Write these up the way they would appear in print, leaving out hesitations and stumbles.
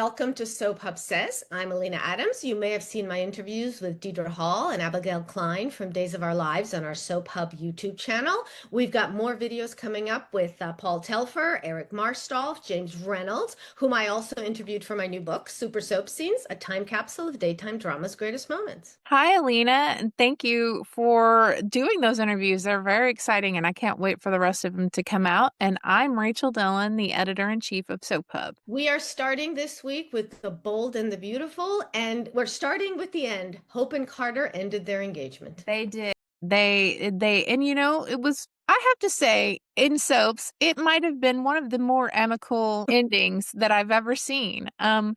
Welcome to Soap Hub Says. I'm Alina Adams. You may have seen my interviews with Deidre Hall and Abigail Klein from Days of Our Lives on our Soap Hub YouTube channel. We've got more videos coming up with Paul Telfer, Eric Marstolf, James Reynolds, whom I also interviewed for my new book, Super Soap Scenes, a time capsule of daytime drama's greatest moments. Hi, Alina, and thank you for doing those interviews. They're very exciting, and I can't wait for the rest of them to come out. And I'm Rachel Dillin, the editor-in-chief of Soap Hub. We are starting this week with The Bold and the Beautiful, and we're starting with the end. Hope and Carter ended their engagement. They did. And it was, I have to say, in soaps, it might have been one of the more amicable endings that I've ever seen. And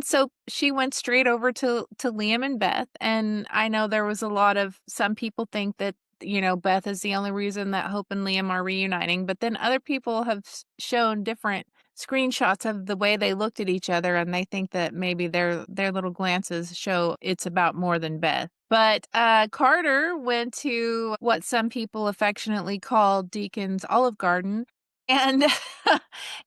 so she went straight over to Liam and Beth, and I know there was a lot of some people think that Beth is the only reason that Hope and Liam are reuniting, but then other people have shown different screenshots of the way they looked at each other, and they think that maybe their little glances show it's about more than Beth. But Carter went to what some people affectionately call Deacon's Olive Garden, and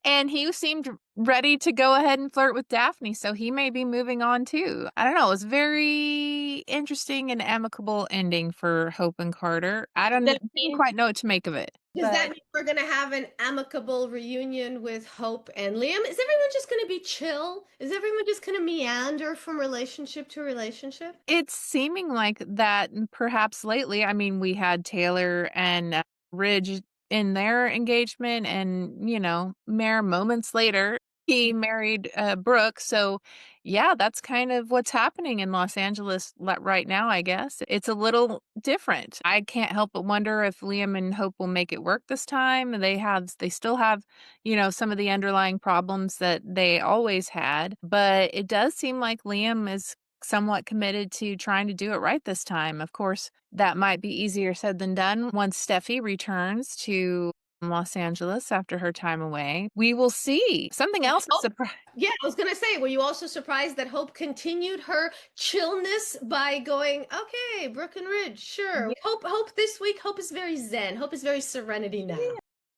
and he seemed ready to go ahead and flirt with Daphne, so he may be moving on too. I don't know. It was very interesting and amicable ending for Hope and Carter. I Does that didn't mean quite know what to make of it, Does that but mean we're going to have an amicable reunion with Hope and Liam? Is everyone just going to be chill? Is everyone just going to meander from relationship to relationship? it's seeming like that perhaps lately. I mean, we had Taylor and Ridge in their engagement, and, mere moments later, he married Brooke. So, yeah, that's kind of what's happening in Los Angeles right now, I guess. It's a little different. I can't help but wonder if Liam and Hope will make it work this time. They still have, some of the underlying problems that they always had, but it does seem like Liam is somewhat committed to trying to do it right this time. Of course, that might be easier said than done once Steffi returns to Los Angeles after her time away. We will see. Something else is Oh, surprise. yeah, I was going to say, were you also surprised that Hope continued her chillness by going, okay, Brooke and Ridge, sure. Hope this week, Hope is very zen. Hope is very serenity now.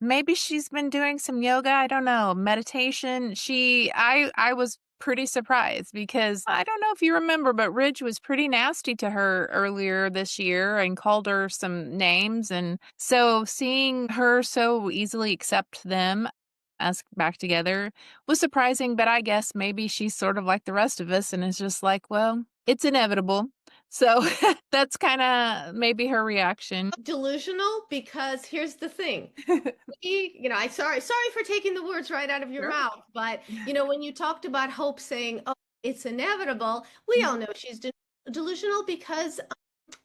Maybe she's been doing some yoga, I don't know, meditation. I was pretty surprised because I don't know if you remember, but Ridge was pretty nasty to her earlier this year and called her some names. And so seeing her so easily accept them as back together was surprising, but I guess maybe she's sort of like the rest of us and is just like, well, it's inevitable. So that's kind of maybe her reaction. Delusional, because here's the thing. I sorry for taking the words right out of your Sure. mouth, but when you talked about Hope saying, "Oh, it's inevitable," we all know she's delusional because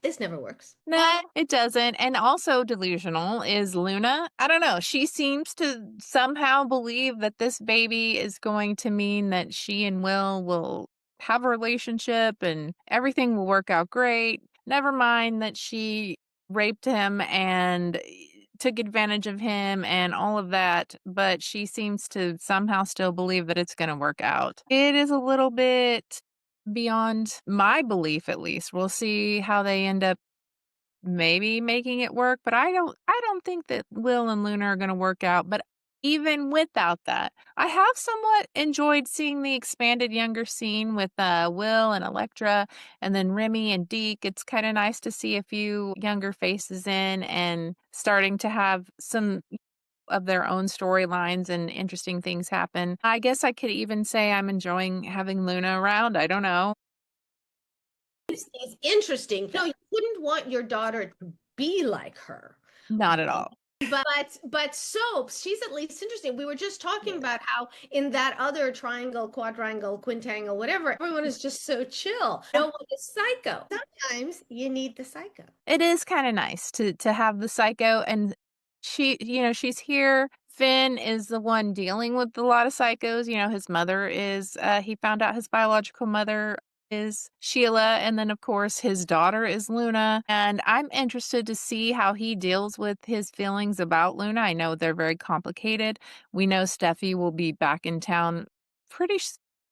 this never works. No, it doesn't. And also delusional is Luna. I don't know. She seems to somehow believe that this baby is going to mean that she and Will have a relationship and everything will work out great. Never mind that she raped him and took advantage of him and all of that, but she seems to somehow still believe that it's going to work out. It is a little bit beyond my belief, at least. We'll see how they end up maybe making it work, but I don't think that Will and Luna are gonna work out, but even without that, I have somewhat enjoyed seeing the expanded younger scene with, Will and Electra, and then Remy and Deke. It's kinda nice to see a few younger faces in and starting to have some of their own storylines and interesting things happen. I guess I could even say I'm enjoying having Luna around, I don't know. It's interesting. No, you wouldn't want your daughter to be like her. Not at all. But Soaps, she's at least interesting. We were just talking about how in that other triangle, quadrangle, quintangle, whatever, everyone is just so chill. No one is psycho. Sometimes you need the psycho. It is kinda nice to have the psycho, and she's here. Finn is the one dealing with a lot of psychos. His mother is, he found out his biological mother is Sheila, and then, of course, his daughter is Luna, and I'm interested to see how he deals with his feelings about Luna. I know they're very complicated. We know Steffi will be back in town pretty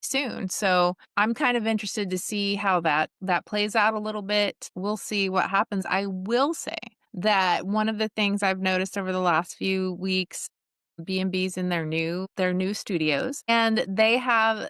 soon, so I'm kind of interested to see how that plays out a little bit. We'll see what happens. I will say that one of the things I've noticed over the last few weeks B&Bs in their new studios, and they have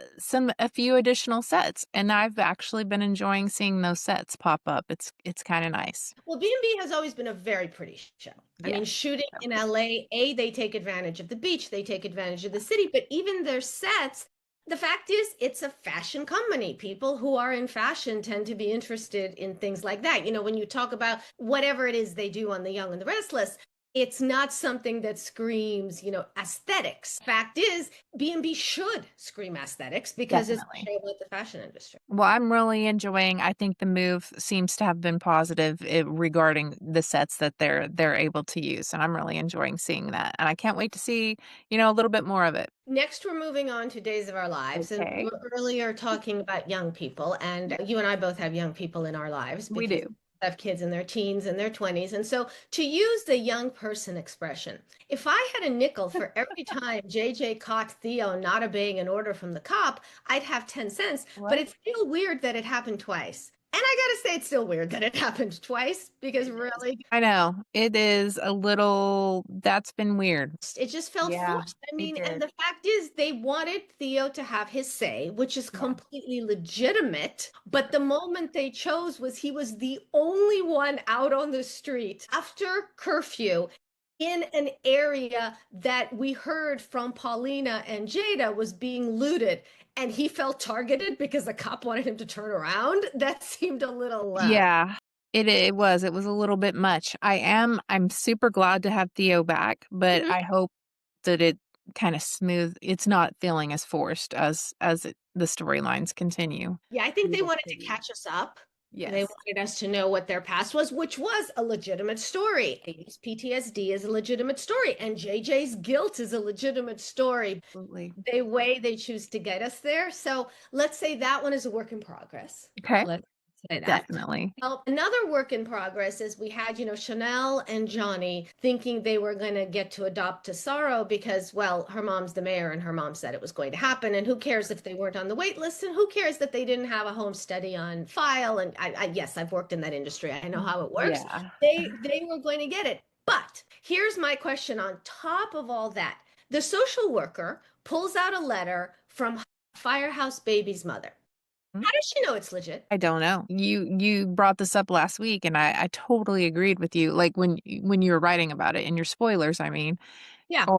a few additional sets, and I've actually been enjoying seeing those sets pop up. It's kinda nice. Well, B&B has always been a very pretty show. I Yes. mean, shooting So in LA, they take advantage of the beach, they take advantage of the city, but even their sets, the fact is, it's a fashion company. People who are in fashion tend to be interested in things like that. When you talk about whatever it is they do on The Young and the Restless, it's not something that screams, aesthetics. Fact is, B&B should scream aesthetics because it's a definitely. show about the fashion industry. Well, I'm really enjoying I think the move seems to have been positive regarding the sets that they're able to use, and I'm really enjoying seeing that, and I can't wait to see, a little bit more of it. Next, we're moving on to Days of Our Lives. And we Okay. were earlier talking about young people, and you and I both have young people in our lives We because do. we have kids in their teens and their 20s. And so, to use the young person expression, if I had a nickel for every time JJ caught Theo not obeying an order from the cop, I'd have 10 cents. But What? it's still weird that it happened twice. And I gotta say, it's still weird that it happened twice because It is. really, I know. It is a little that's been weird. it just felt Yeah, forced. I it mean, and did. the fact is, they wanted Theo to have his say, which is Yeah. completely legitimate. But the moment they chose was he was the only one out on the street after curfew in an area that we heard from Paulina and Jada was being looted. And he felt targeted because the cop wanted him to turn around. That seemed a little, Yeah. It was a little bit much. I'm super glad to have Theo back, but Mhm. I hope that it kinda it's not feeling as forced the storylines continue Yeah, I think through they the wanted to city. catch us up. They Yes, wanted us to know what their past was, which was a legitimate story. Amy's PTSD is a legitimate story, and JJ's guilt is a legitimate story. absolutely. The way they choose to get us there. So let's say that one is a work in progress. Okay, Let's say that. definitely. Well, another work in progress is we had, Chanel and Johnny thinking they were going to get to adopt Tesoro because, well, her mom's the mayor and her mom said it was going to happen. And who cares if they weren't on the wait list? And who cares that they didn't have a home study on file? And yes, I've worked in that industry. I know how it works. Yeah. They were going to get it. But here's my question on top of all that. The social worker pulls out a letter from Firehouse Baby's mother. Mm, How does she know it's legit? I don't know. You brought this up last week, and I totally agreed with you, like, when you were writing about it in your spoilers, I mean. Yeah. Oh,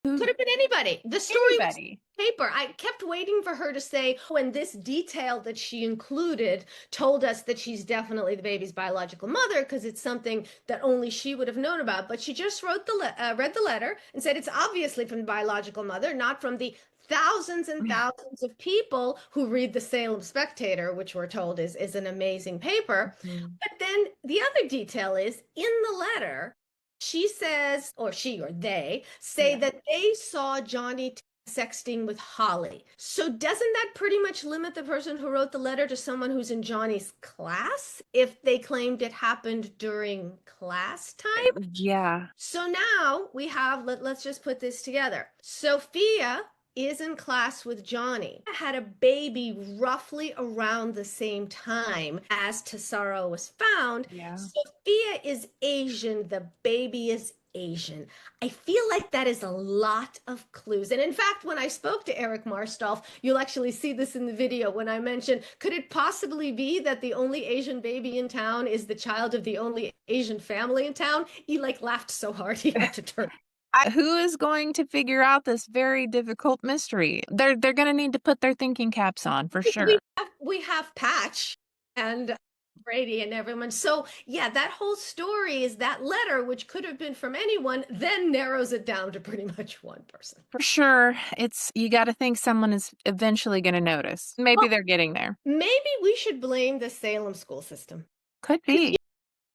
who Could have been anybody. The story was anybody. paper. I kept waiting for her to say, oh, and this detail that she included told us that she's definitely the baby's biological mother because it's something that only she would have known about. But she just read the letter and said it's obviously from the biological mother, not from the thousands and thousands of people who read the Salem Spectator, which we're told is an amazing paper. Mhm. But then the other detail is in the letter, she says, or she or they say Yeah. that they saw Johnny sexting with Holly. So doesn't that pretty much limit the person who wrote the letter to someone who's in Johnny's class if they claimed it happened during class time? Yeah. So now we have, let's just put this together. Sophia is in class with Johnny. Had a baby roughly around the same time as Tesoro was found. Yeah. Sophia is Asian, the baby is Asian. I feel like that is a lot of clues. And in fact, when I spoke to Eric Marstolf, you'll actually see this in the video when I mentioned, could it possibly be that the only Asian baby in town is the child of the only Asian family in town? He like laughed so hard he had to turn. Who is going to figure out this very difficult mystery? They're gonna need to put their thinking caps on for We sure. we have Patch and Brady and everyone. So yeah, that whole story is that letter, which could have been from anyone, then narrows it down to pretty much one person. For sure, it's you gotta think someone is eventually gonna notice. Maybe Well, they're getting there. maybe we should blame the Salem school system. Could 'Cause be.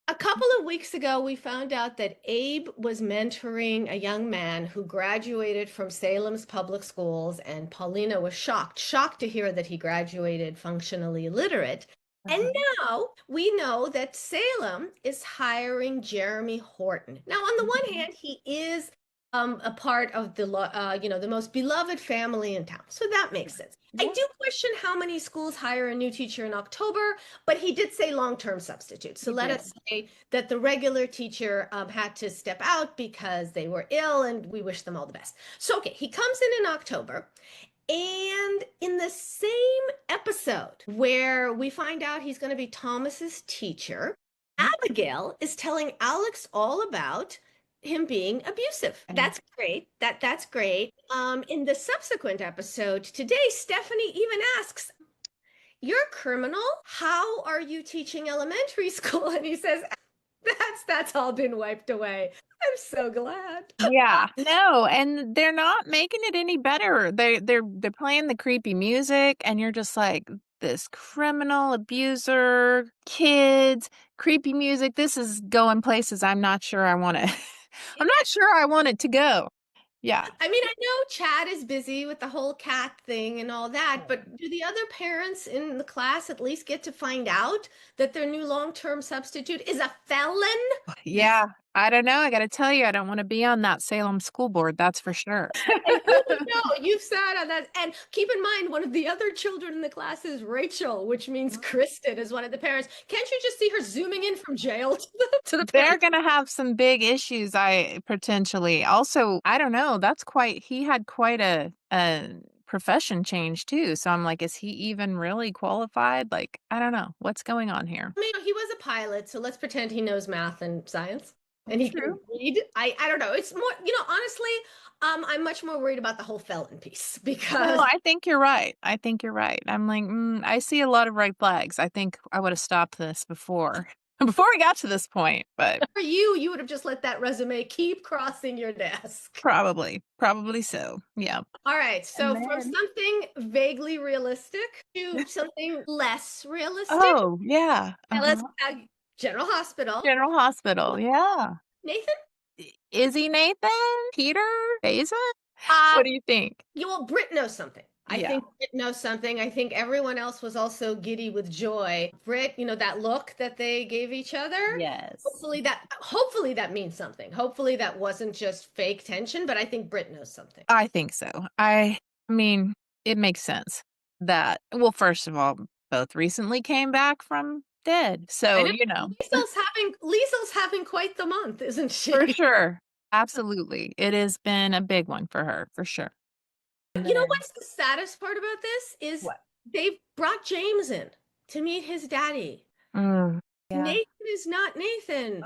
a couple of weeks ago, we found out that Abe was mentoring a young man who graduated from Salem's public schools, and Paulina was shocked to hear that he graduated functionally illiterate. And Uh-huh. now we know that Salem is hiring Jeremy Horton. Now, on the one Mhm. hand, he is a part of the most beloved family in town. So that makes sense. I Yeah. do question how many schools hire a new teacher in October, but he did say long-term substitute. So He let did. us say that the regular teacher had to step out because they were ill, and we wish them all the best. So, okay, he comes in October. And in the same episode where we find out he's going to be Thomas's teacher, Abigail is telling Alex all about him being abusive. And That's great. That's great. In the subsequent episode today, Stephanie even asks, "You're a criminal. How are you teaching elementary school?" And he says, "That's all been wiped away." I'm so glad. yeah, no, and they're not making it any better. They're playing the creepy music, and you're just like, this criminal abuser, kids, creepy music. This is going places I'm not sure I want to. I'm not sure I want it to go. Yeah. I mean, I know Chad is busy with the whole cat thing and all that, Right. but do the other parents in the class at least get to find out that their new long-term substitute is a felon? Yeah, I don't know. I got to tell you, I don't want to be on that Salem school board. That's for sure. And you know, you've sat on that. And keep in mind, one of the other children in the class is Rachel, which means Kristen is one of the parents. Can't you just see her zooming in from jail to the They're parents? gonna have some big issues, I potentially. Also, I don't know, that's quite he had quite a profession change too, so I'm like, is he even really qualified? Like, I don't know. What's going on here? I mean, he was a pilot, so let's pretend he knows math and science and he can True. read. I don't know. It's more, honestly, I'm much more worried about the whole felon piece No, because I think you're right. I think you're right. I'm like, I see a lot of red flags. I think I would have stopped this before before we got to this point, but for you would have just let that resume keep crossing your desk. probably so. Yeah. All right, And so from then something vaguely realistic to something less realistic. oh, yeah. Now let's Uh-huh. General Hospital. General Hospital. Yeah. Nathan? Is he Nathan? Peter? Basin? Uh, What do you think? well, Britt knows something. I Yeah. think Britt knows something. I think everyone else was also giddy with joy. Britt, that look that they gave each other. Yes. Hopefully that means something. Hopefully that wasn't just fake tension, but I think Britt knows something. I think so. I mean, it makes sense that well, first of all, both recently came back from dead. I So, know Liesel's having quite the month, isn't for she? sure. Absolutely. It has been a big one for her, for sure. And You know then what's the saddest part about this is what? they've brought James in to meet his daddy. Mm, yeah. Nathan is not Nathan.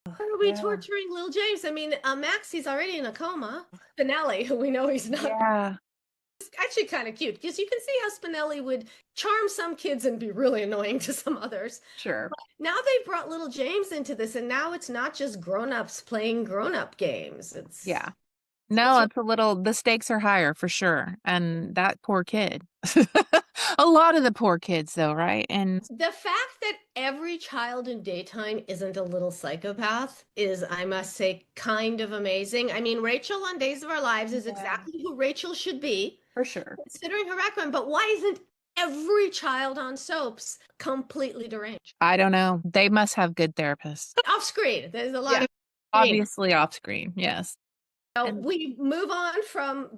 Why are we Yeah. torturing little James? I mean, Max, he's already in a coma. Spinelli, who we know he's not, Yeah. is actually kind of cute because you can see how Spinelli would charm some kids and be really annoying to some others. Sure. Now they brought little James into this, and now it's not just grown-ups playing grown-up games. Yeah. It's No, it's a little the stakes are higher for sure, and that poor kid. A lot of the poor kids though, right? And the fact that every child in daytime isn't a little psychopath is, I must say, kind of amazing. I mean, Rachel on Days of Our Lives is yeah, exactly who Rachel should be, for sure. considering her background, but why isn't every child on soaps completely deranged? I don't know. They must have good therapists. Off screen, there's a lot Yeah. of screen. Obviously off screen, yes. So And we move on from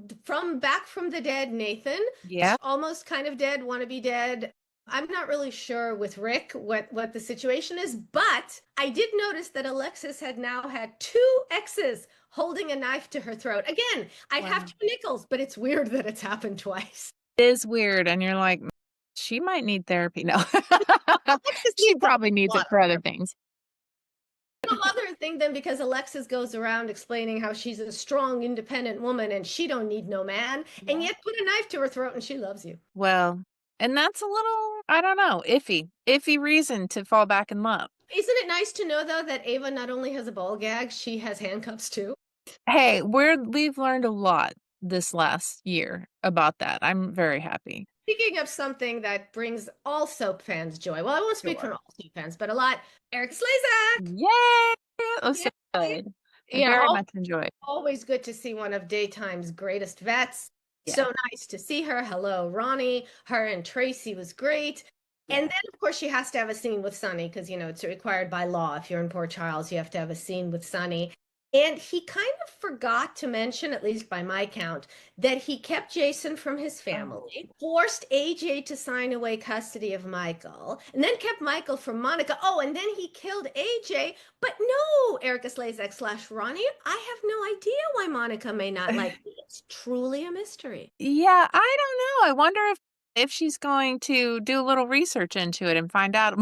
back from the dead, Nathan, yeah, almost kind of dead, want to be dead. I'm not really sure with Rick what the situation is, but I did notice that Alexis had now had two exes holding a knife to her throat. Again, I'd have wow. two nickels, but it's weird that it's happened twice. It is weird and you're like, she might need therapy. No. Alexis She needs a probably needs it lot for other things. no other thing than because Alexis goes around explaining how she's a strong, independent woman and she don't need no man, and Yeah. yet put a knife to her throat and she loves you. Well, and that's a little, I don't know, iffy reason to fall back in love. Isn't it nice to know though that Ava not only has a ball gag, she has handcuffs too? Hey, we've learned a lot this last year about that. I'm very happy. Speaking of something that brings all soap fans joy, well, I won't speak for Sure. all soap fans, but a lot. Eric Slezak. Yay! That was so Yay. good. I Yeah, very much enjoyed. always good to see one of daytime's greatest vets. Yeah. So nice to see her. Hello, Ronnie. Her and Tracy was great. And Yeah. then, of course, she has to have a scene with Sonny because, it's required by law. If you're in Port Charles, you have to have a scene with Sonny. And he kind of forgot to mention, at least by my count, that he kept Jason from his Oh. family, forced AJ to sign away custody of Michael, and then kept Michael from Monica. Oh, and then he killed AJ. But no, Erica Slazak slash Ronnie, I have no idea why Monica may not like me. It's truly a mystery. Yeah, I don't know. I wonder if she's going to do a little research into it and find out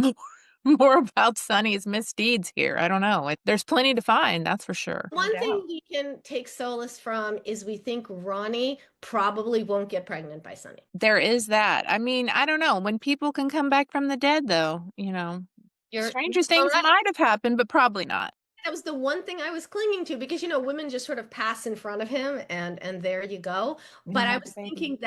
more about Sonny's misdeeds here. I don't know. There's plenty to find, that's for sure. No One doubt. thing we can take solace from is we think Ronnie probably won't get pregnant by Sonny. There is that. I mean, I don't know. When people can come back from the dead, though, You're stranger so things right. might have happened, but probably not. That was the one thing I was clinging to because women just sort of pass in front of him and there you go. And you But I have the was baby. thinking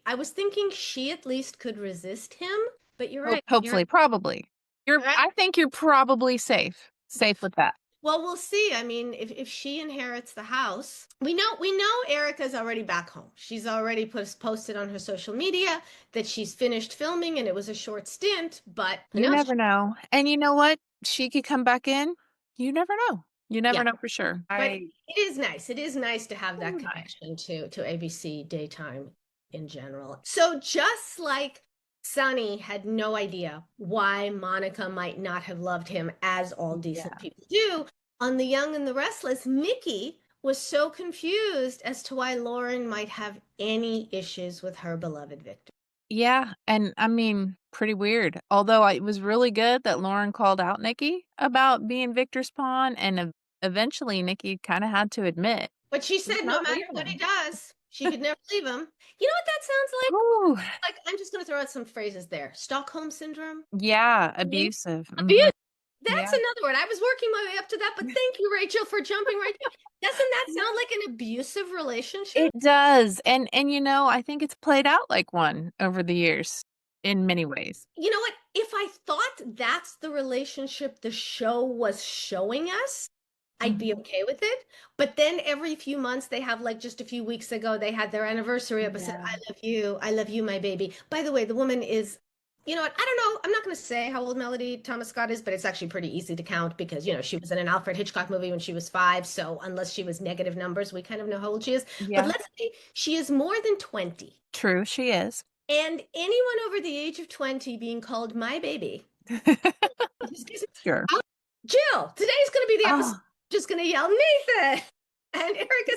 I was thinking she at least could resist him. But you're right. You're Hopefully, probably. right. I think you're probably safe. Safe with that. Well, we'll see. I mean, if she inherits the house, we know Erica's already back home. She's already posted on her social media that she's finished filming and it was a short stint, but who You knows? never know. And you know what? She could come back in. You never know. You Yeah. never know for sure. But it is nice. It is nice to have that Oh, nice. connection to ABC daytime in general. So just like Sonny had no idea why Monica might not have loved him as all decent Yeah. people do, on The Young and the Restless, Mickey was so confused as to why Lauren might have any issues with her beloved Victor. Yeah, and I mean, pretty weird. Although it was really good that Lauren called out Nikki about being Victor's pawn, and eventually Nikki kind of had to admit But she she's said no not matter leaving what he him. does, she could never leave him. You know what that sounds like? Ooh, Like I'm just going to throw out some phrases there. Stockholm syndrome. yeah, Mhm. abusive. Abuse. That's Yeah, another word. I was working my way up to that, but thank you, Rachel, for jumping right to it. Doesn't that yeah. sound like an abusive relationship? It does, and I think it's played out like one over the years in many ways. You know what? If I thought that's the relationship the show was showing us, I'd be Mhm. okay with it. But then every few months, they have like just a few weeks ago, they had their anniversary episode. Yeah. I love you, my baby. By the way, the woman is, you know what? I don't know. I'm not going to say how old Melody Thomas Scott is, but it's actually pretty easy to count because, she was in an Alfred Hitchcock movie when she was 5. So unless she was negative numbers, we kind of know how old she is. But Yeah, let's say she is more than 20. true, she is. And anyone over the age of 20 being called my baby, just gives me- Sure. Oh, Jill, today's going to be the episode. Oh, Just going to yell Nathan. And Erica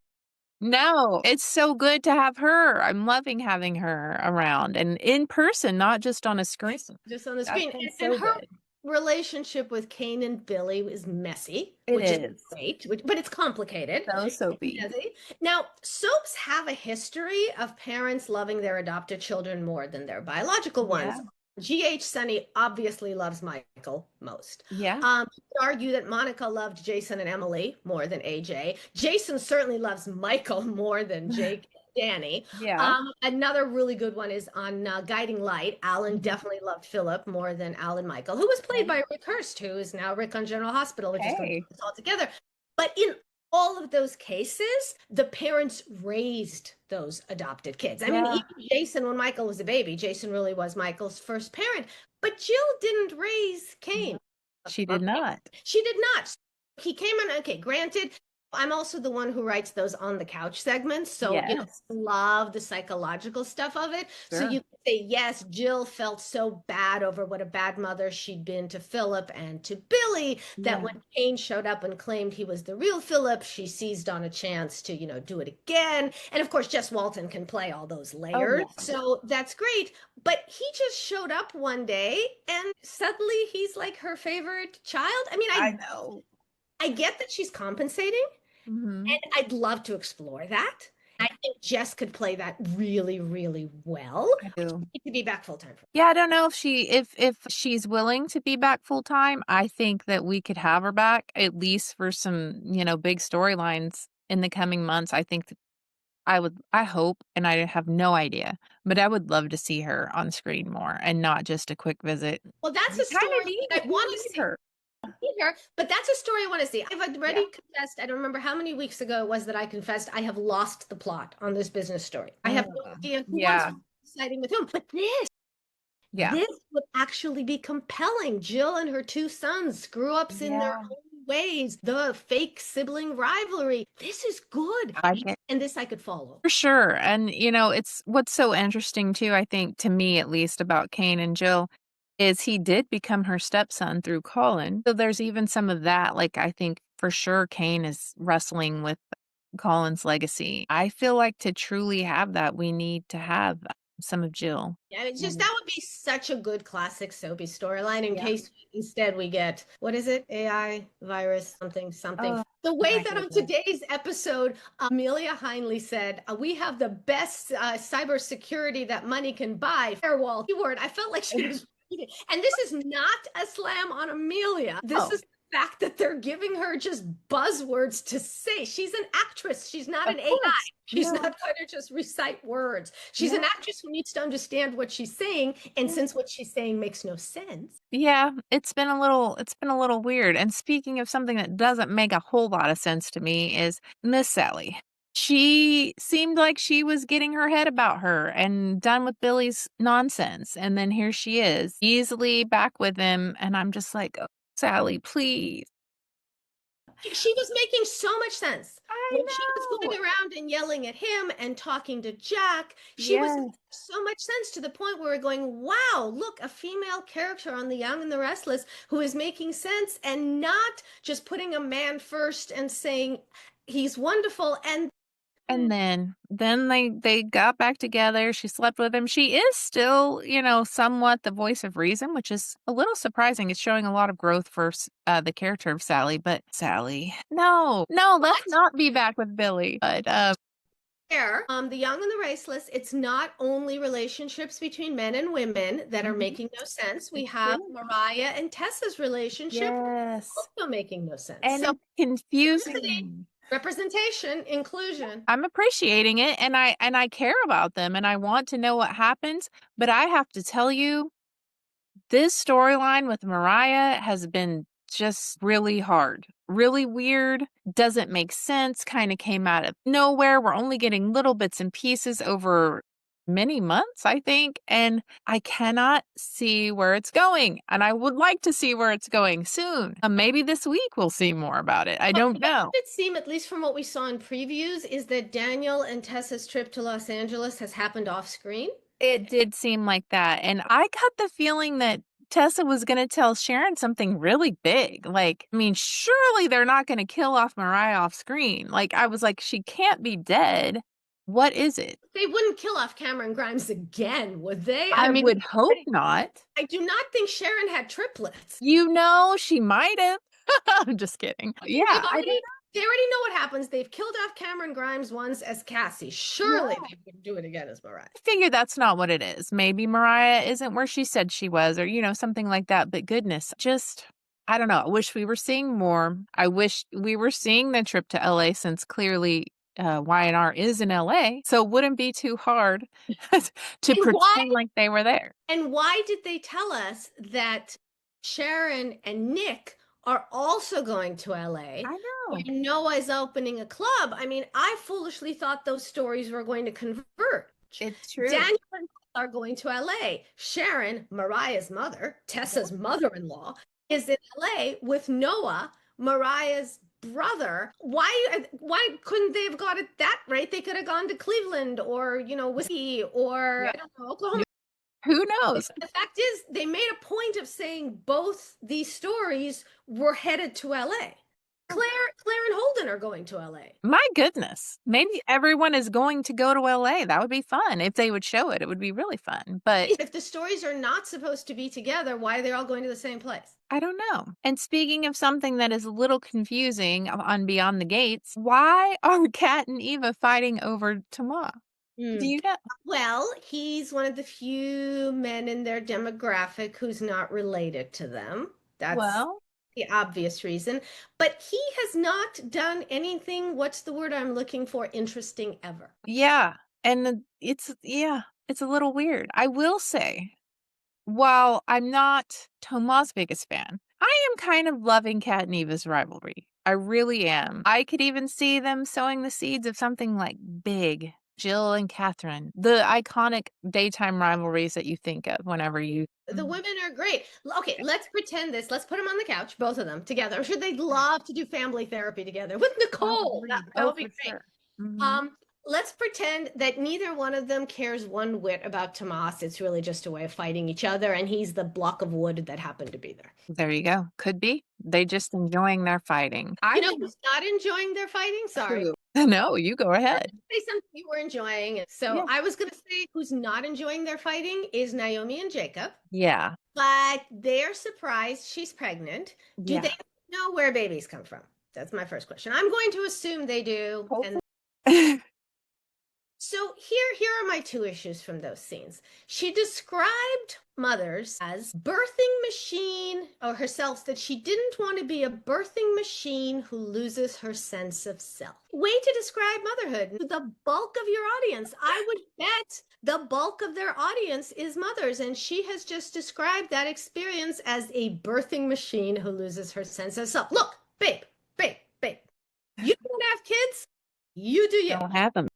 no, it's so good to have her. I'm loving having her around and in person, not just on a screen. just on the That's screen. been And so her good. relationship with Kane and Billy is messy, It which is is. great, but it's complicated. So It's soapy. messy. Now, soaps have a history of parents loving their adopted children more than their biological Yeah. ones. GH Sunny obviously loves Michael most. Yeah. You could argue that Monica loved Jason and Emily more than AJ. Jason certainly loves Michael more than Jake and Danny. Yeah. Another really good one is on Guiding Light. Alan Mhm. definitely loved Philip more than Alan Michael, who was played Okay. by Rick Hurst, who is now Rick on General Hospital, which is going to Hey. put this all together. But in all of those cases, the parents raised those adopted kids. I mean, Yeah. even Jason, when Michael was a baby, Jason really was Michael's first parent. But Jill didn't raise No, Cain. she did Okay. not. She did not. He came on, okay, granted, I'm also the one who writes those on the couch segments. So, Yes. love the psychological stuff of it. So Sure. you could say, yes, Jill felt so bad over what a bad mother she'd been to Philip and to Billy that Yeah. when Kane showed up and claimed he was the real Philip, she seized on a chance to, do it again. And of course, Jess Walton can play all those Oh, layers. yeah. So that's great. But he just showed up one day and suddenly he's like her favorite child. I mean, I I know. I get that she's compensating, Mhm. and I'd love to explore that. I think Jess could play that really, really well. I do. It could be back full time for Yeah, I don't know if she's willing to be back full time. I think that we could have her back at least for some, big storylines in the coming months. I think that I hope, and I have no idea, but I would love to see her on screen more and not just a quick visit. well, that's We a kind story of need that I we want to need see her. her, but that's a story I want to see. I've Yeah. already confessed, I don't remember how many weeks ago it was that I confessed I have lost the plot on this business story. I have no idea who wants Yeah. siding with whom, but this Yeah. This would actually be compelling. Jill and her two sons, screw ups in their Yeah. own ways, the fake sibling rivalry. This is good. I get And this I could follow. for sure. And, you know, it's what's so interesting too, I think, to me at least, about Kane and Jill is he did become her stepson through Colin. So there's even some of that. Like, I think for sure Kane is wrestling with Colin's legacy. I feel like to truly have that, we need to have some of Jill. Yeah, it's just Mm. that would be such a good classic soapy storyline in Yeah. case instead we get, what is it? AI, virus, something, something. Oh The way my that on goodness. today's episode, Amelia Heinley said, we have the best cybersecurity that money can buy. Firewall, keyword. I felt like she was reading. And this is not a slam on Amelia. This Oh, is the fact that they're giving her just buzzwords to say. She's an actress. She's not of an AI. course. She's not Yeah. going to just recite words. She's Yeah. an actress who needs to understand what she's saying. And Yeah. since what she's saying makes no sense, Yeah, it's been a little weird. And speaking of something that doesn't make a whole lot of sense to me is Miss Sally. She seemed like she was getting her head about her and done with Billy's nonsense. And then here she is, easily back with him. And I'm just like, oh, Sally, please. she was making so much sense. I When she was know. going around and yelling at him and talking to Jack, she was making Yes. so much sense to the point where we're going, wow, look, a female character on The Young and the Restless who is making sense and not just putting a man first and saying he's wonderful. And And then they got back together, she slept with him. She is still, you know, somewhat the voice of reason, which is a little surprising. It's showing a lot of growth for the character of Sally, but Sally, no, no, let's but not be back with Billy. But there, The Young and the Raceless, it's not only relationships between men and women that are mhm, making no sense. We it's have true. Mariah and Tessa's relationship Yes, also making no sense. and So it's diversity, confusing. representation, inclusion. I'm appreciating it, and I care about them, and I want to know what happens. But I have to tell you, this storyline with Mariah has been just really hard, really weird, doesn't make sense, kinda came out of nowhere. We're only getting little bits and pieces over many months, I think, and I cannot see where it's going, and I would like to see where it's going soon. Maybe this week we'll see more about it. I But don't what know. it seem, at least from what we saw in previews, is that Daniel and Tessa's trip to Los Angeles has happened off screen. It did seem like that, and I got the feeling that Tessa was gonna tell Sharon something really big, like, I mean, surely they're not gonna kill off Mariah off screen, like, I was like, "She can't be dead. What is it?" They wouldn't kill off Cameron Grimes again, would they? I I mean, would hope not. I do not think Sharon had triplets. You know, she might have. I'm just kidding. I mean, Yeah, I don't they already know what happens. They've killed off Cameron Grimes once as Cassie. Surely know. they would do it again as Mariah. I figure that's not what it is. Maybe Mariah isn't where she said she was or, you know, something like that, but goodness, just I don't know. I wish we were seeing more. I wish we were seeing the trip to LA since clearly Y&R is in LA. So it wouldn't be too hard to And why pretend like they were there. and why did they tell us that Sharon and Nick are also going to LA? I Where know. Noah is opening a club. I mean, I foolishly thought those stories were going to converge. It's true. Daniel and Bella are going to LA. Sharon, Mariah's mother, Tessa's mother-in-law, is in LA with Noah, Mariah's brother. Why couldn't they have got it that right? They could have gone to Cleveland or, Whiskey or Yeah. I don't know, Oklahoma. Who knows? The fact is, they made a point of saying both these stories were headed to LA. Claire and Holden are going to LA. My goodness. Maybe everyone is going to go to LA. That would be fun. If they would show it, it would be really fun. But If the stories are not supposed to be together, why are they all going to the same place? I don't know. And speaking of something that is a little confusing on Beyond the Gates, why are Kat and Eva fighting over Tama? Do Hmm. you know? Well, he's one of the few men in their demographic who's not related to them. That's Well, the obvious reason. But he has not done anything, what's the word I'm looking for, interesting ever. yeah. And it's a little weird. I will say, while I'm not Toma's biggest fan, I am kind of loving Kat and Eva's rivalry. I really am. I could even see them sowing the seeds of something like big. Jill and Catherine, the iconic daytime rivalries that you think of whenever you The women are great. Okay, let's pretend this. Let's put them on the couch, both of them together. I'm sure they'd love to do family therapy together with Nicole. That, Agreed. that Oh, would be for great. sure. Mhm. Um, let's pretend that neither one of them cares one whit about Tomas. It's really just a way of fighting each other, and he's the block of wood that happened to be there. There you go. Could be. They just enjoying their fighting. You I know think who's not enjoying their fighting? Sorry. who? No, you go ahead. Say something you were enjoying. So Yeah. I was going to say who's not enjoying their fighting is Naomi and Jacob, Yeah. but they're surprised she's pregnant. Do they Yeah. know where babies come from? That's my first question. I'm going to assume they do. And Hopefully. so here are my two issues from those scenes. She described mothers as birthing machine or herself that she didn't want to be a birthing machine who loses her sense of self. Way to describe motherhood. The bulk of your audience, I would bet the bulk of their audience is mothers, and she has just described that experience as a birthing machine who loses her sense of self. Look, babe, you don't have kids, you do you. Don't have them.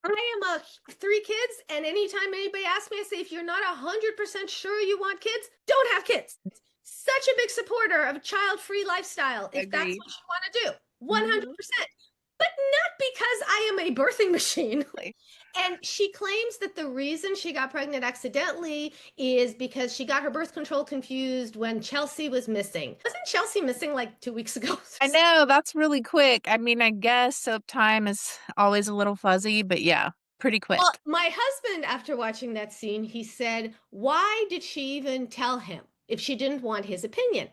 I am a three kids, and anytime anybody asks me, I say, if you're not 100% sure you want kids, don't have kids. Such a big supporter of a child-free lifestyle, if that's Agreed. what you want to do. Mhm. 100%. But not because I am a birthing machine. And she claims that the reason she got pregnant accidentally is because she got her birth control confused when Chelsea was missing. Wasn't Chelsea missing like 2 weeks ago? I know, that's really quick. I mean, I guess soap time is always a little fuzzy, but yeah, pretty Well, quick. my husband, after watching that scene, he said, why did she even tell him if she didn't want his opinion?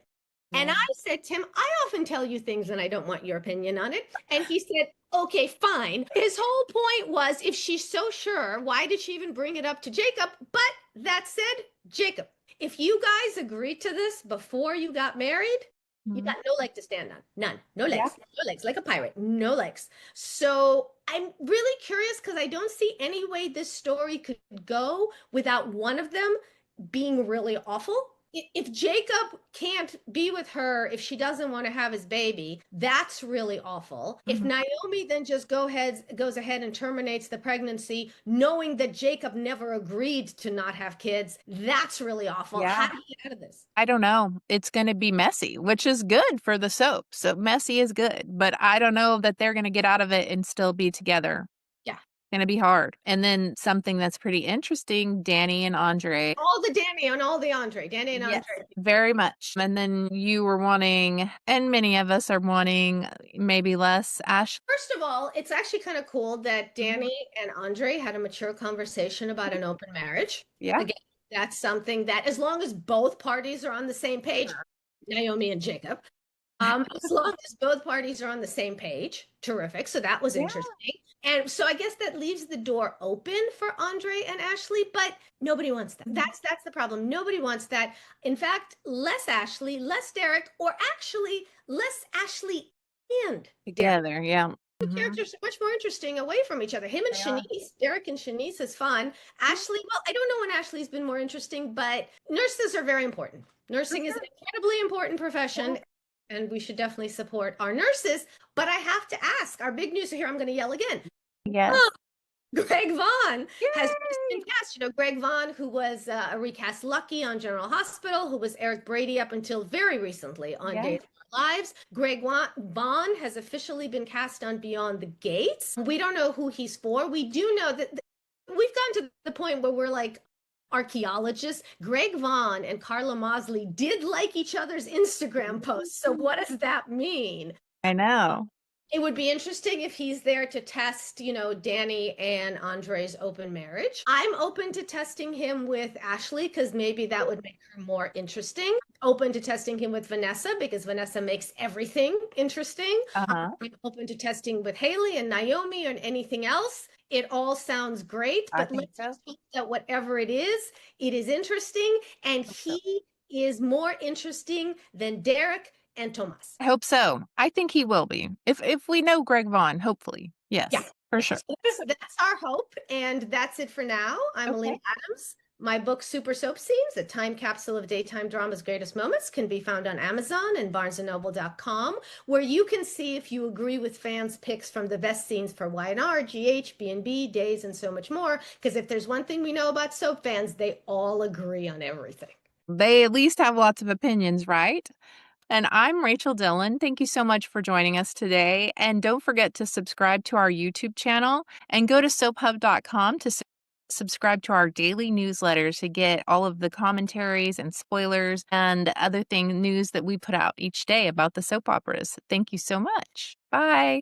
And Yeah. I said to him, I often tell you things and I don't want your opinion on it. And he said, okay, fine. His whole point was if she's so sure, why did she even bring it up to Jacob? But that said, Jacob, if you guys agreed to this before you got married, you Mhm. got no leg to stand on. None. No Yeah. legs. No legs. Like a pirate. No legs. So I'm really curious because I don't see any way this story could go without one of them being really awful. If Jacob can't be with her if she doesn't want to have his baby, that's really awful. If Mhm. Naomi then just goes ahead and terminates the pregnancy, knowing that Jacob never agreed to not have kids, that's really awful. How Yeah. do you get out of this? I don't know. It's gonna be messy, which is good for the soap. So messy is good, but I don't know that they're gonna get out of it and still be together. Yeah. Gonna be hard. And then something that's pretty interesting, Danny and Andre. All the Danny and all the Andre. Danny and Yes, Andre. very much. And then you were wanting, and many of us are wanting maybe less Ash. First of all, it's actually kind of cool that Mhm. Danny and Andre had a mature conversation about an open marriage. Yeah. Again, that's something that, as long as both parties are on the same page, Sure. Naomi and Jacob, as long as both parties are on the same page, terrific. So that was Yeah. interesting. And so I guess that leaves the door open for Andre and Ashley, but nobody wants that. Mhm. That's the problem. Nobody wants that. In fact, less Ashley, less Derek, or actually less Ashley and Derek. Together. Yeah. Hmm. Characters are much more interesting away from each other. Him and They are. Shanice, Derek and Shanice is fun. Yeah, Ashley, well, I don't know when Ashley's been more interesting, but nurses are very important. for Nursing is an sure. incredibly important Yeah. profession, and we should definitely support our nurses. But I have to ask, our big news here, I'm going to yell again. Yes. Greg Vaughn has just been Yay! cast. Greg Vaughn, who was a recast Lucky on General Hospital, who was Eric Brady up until very recently on Yeah. Days of Our Lives. Vaughn has officially been cast on Beyond the Gates. We don't know who he's for. We do know that we've gotten to the point where we're like archaeologists. Greg Vaughn and Carla Mosley did like each other's Instagram posts. So what does that mean? I know. It would be interesting if he's there to test, Danny and Andre's open marriage. I'm open to testing him with Ashley because maybe that would make her more interesting. Open to testing him with Vanessa because Vanessa makes everything interesting. Uh-huh. I'm open to testing with Haley and Naomi and anything else. It all sounds great, I but think let's so. just hope that whatever it is interesting. And Hope so. he is more interesting than Derek and Tomas. I hope so. I think he will be. If we know Greg Vaughn, hopefully. Yeah. Yes, for Yeah. sure. So that's our hope. And that's it for now. I'm Alina Okay. Adams. My book, Super Soap Scenes, a time capsule of daytime drama's greatest moments, can be found on Amazon and barnesandnoble.com, where you can see if you agree with fans' picks from the best scenes for Y&R, GH, B&B, Days, and so much more. Because if there's one thing we know about soap fans, they all agree on everything. They at least have lots of opinions, right? And I'm Rachel Dillin. Thank you so much for joining us today. And don't forget to subscribe to our YouTube channel and go to soaphub.com to subscribe to our daily newsletters to get all of the commentaries and spoilers and other news that we put out each day about the soap operas. Thank you so much. Bye.